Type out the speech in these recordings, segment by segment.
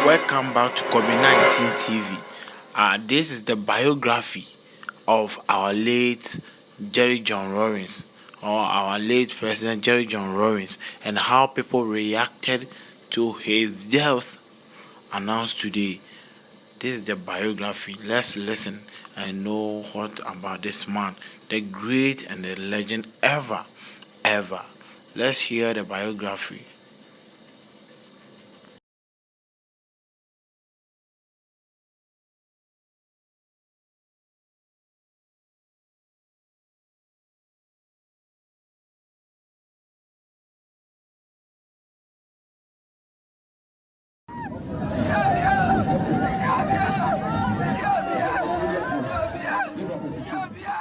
Welcome back to COVID-19 TV. This is the biography of our late Jerry John Rawlings, or our late President Jerry John Rawlings, and how people reacted to his death announced today. This is the biography. Let's listen and know what about this man, the great and the legend ever. Let's hear the biography.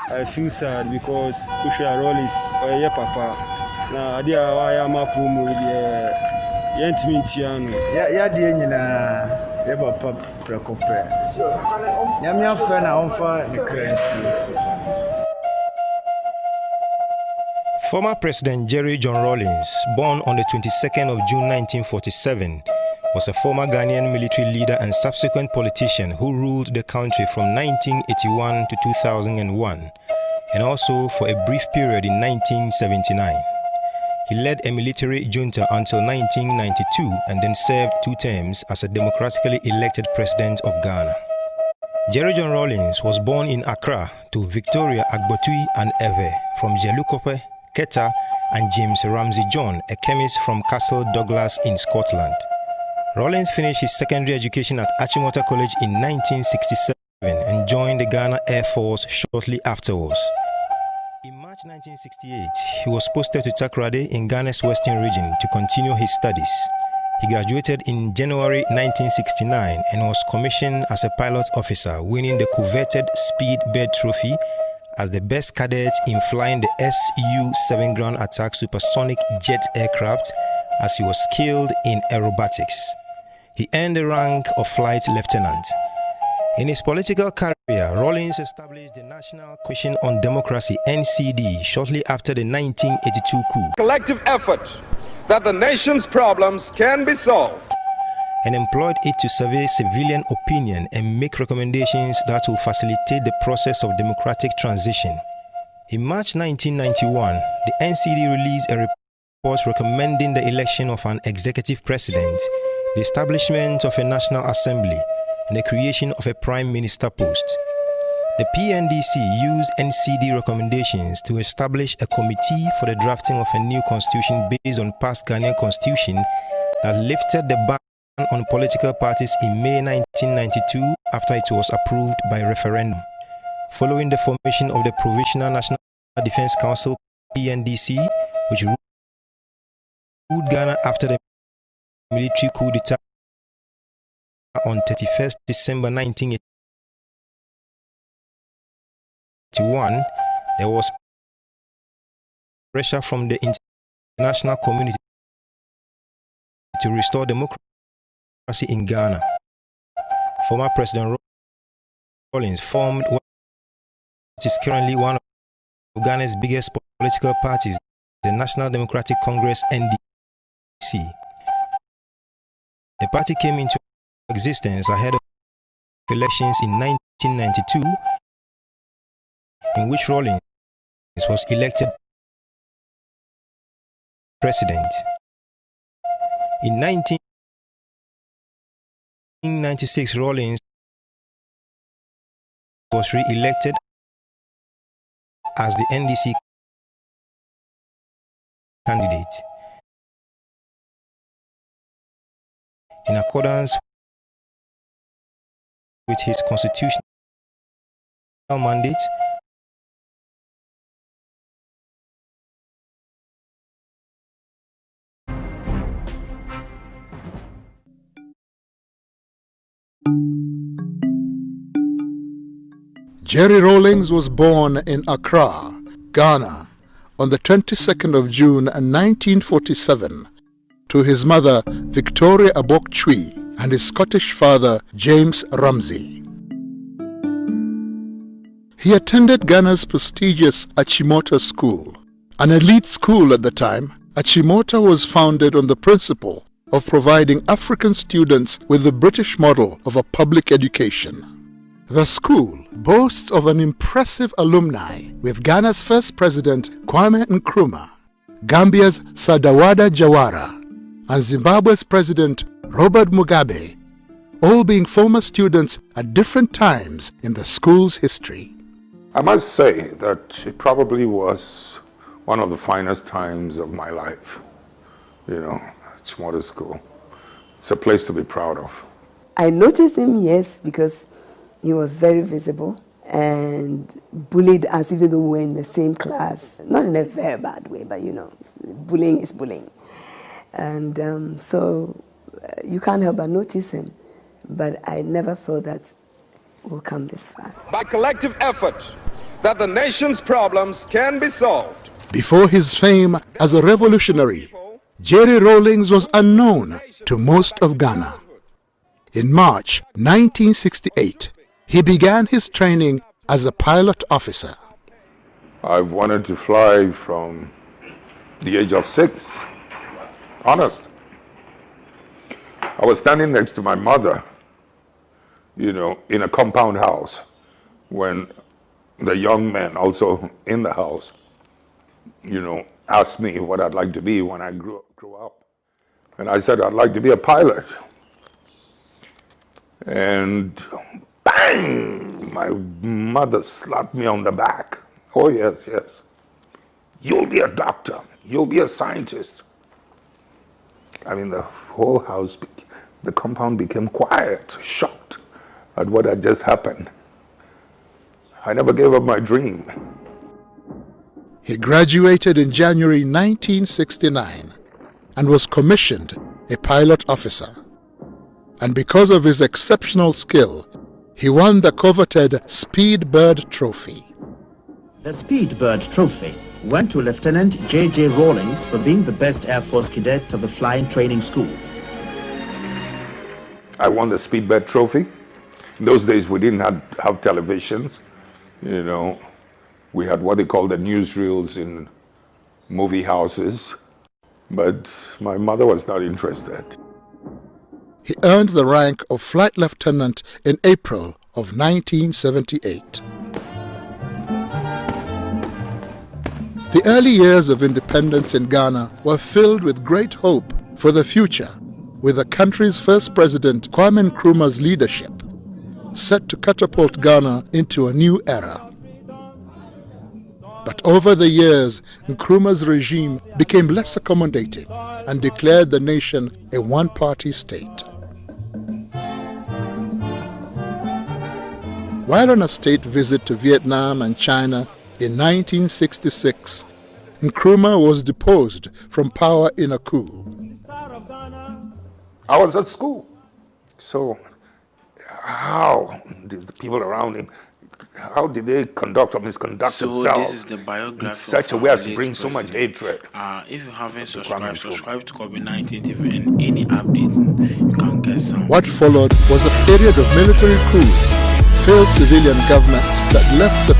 I feel sad because Kusha Rawlings or papa. Na adi awaya mapumu ile yentimi ntiano. Ya die nyina ya papa prekope. Nyame afra na onfa ne kransi. Former President Jerry John Rawlings, born on the 22nd of June 1947, was a former Ghanaian military leader and subsequent politician who ruled the country from 1981 to 2001, and also for a brief period in 1979. He led a military junta until 1992 and then served 2 terms as a democratically elected president of Ghana. Jerry John Rawlings was born in Accra to Victoria Agbotui and Eve from Jelukope, Keta, and James Ramsey John, a chemist from Castle Douglas in Scotland. Rawlings finished his secondary education at Achimota College in 1967 and joined the Ghana Air Force shortly afterwards. In March 1968, he was posted to Takoradi in Ghana's western region to continue his studies. He graduated in January 1969 and was commissioned as a pilot officer, winning the coveted Speed Bird Trophy as the best cadet in flying the Su-7 ground attack supersonic jet aircraft, as he was skilled in aerobatics. He earned the rank of flight lieutenant. In his political career, Rawlings established the National Commission on Democracy (NCD) shortly after the 1982 coup. Collective effort that the nation's problems can be solved, And employed it to survey civilian opinion and make recommendations that will facilitate the process of democratic transition. In March 1991, the NCD released a report recommending the election of an executive president, the establishment of a national assembly, and the creation of a prime minister post. The PNDC used NCD recommendations to establish a committee for the drafting of a new constitution based on past Ghanaian constitution that lifted the ban on political parties in May 1992 after it was approved by referendum. Following the formation of the Provisional National Defense Council (PNDC), which ruled Ghana after the military coup d'etat on 31st December 1981, there was pressure from the international community to restore democracy in Ghana. Former President Rawlings formed what is currently one of Ghana's biggest political parties, the National Democratic Congress (NDC). The party came into existence ahead of elections in 1992, in which Rawlings was elected president. In 1996, Rawlings was re-elected as the NDC candidate. In accordance with his constitutional mandate, Jerry Rawlings was born in Accra, Ghana, on the 22nd of June 1947 to his mother Victoria Abok-Chui and his Scottish father James Ramsey. He attended Ghana's prestigious Achimota School. An elite school at the time, Achimota was founded on the principle of providing African students with the British model of a public education. The school boasts of an impressive alumni, with Ghana's first president Kwame Nkrumah, Gambia's Sadawada Jawara, and Zimbabwe's president Robert Mugabe, all being former students at different times in the school's history. I must say that it probably was one of the finest times of my life. You know, it's model school. It's a place to be proud of. I noticed him, yes, because he was very visible and bullied us even though we were in the same class. Not in a very bad way, but you know, bullying is bullying. And so you can't help but notice him. But I never thought that we'll come this far. By collective effort, that the nation's problems can be solved. Before his fame as a revolutionary, Jerry Rawlings was unknown to most of Ghana. In March 1968, he began his training as a pilot officer. I've wanted to fly from the age of 6. Honest. I was standing next to my mother, you know, in a compound house when the young man also in the house, you know, asked me what I'd like to be when I grew up. And I said, I'd like to be a pilot. And bang, my mother slapped me on the back. Oh, yes, yes. You'll be a doctor. You'll be a scientist. I mean, the whole house, the compound became quiet, shocked at what had just happened. I never gave up my dream. He graduated in January 1969 and was commissioned a pilot officer. And because of his exceptional skill, he won the coveted Speedbird Trophy. The Speedbird Trophy went to Lieutenant J.J. Rawlings for being the best Air Force cadet of the flying training school. I won the Speedbird Trophy. In those days, we didn't have televisions. You know, we had what they call the newsreels in movie houses. But my mother was not interested. He earned the rank of flight lieutenant in April of 1978. The early years of independence in Ghana were filled with great hope for the future, with the country's first president Kwame Nkrumah's leadership set to catapult Ghana into a new era. But over the years, Nkrumah's regime became less accommodating and declared the nation a one-party state. While on a state visit to Vietnam and China in 1966, Nkrumah was deposed from power in a coup. I was at school. So how did the people around him, how did they conduct or misconduct themselves this is the biography in such a way as to bring so much hatred? If you haven't subscribed to COVID-19 TV and any update, you can get some. What followed was a period of military coups, failed civilian governments that left the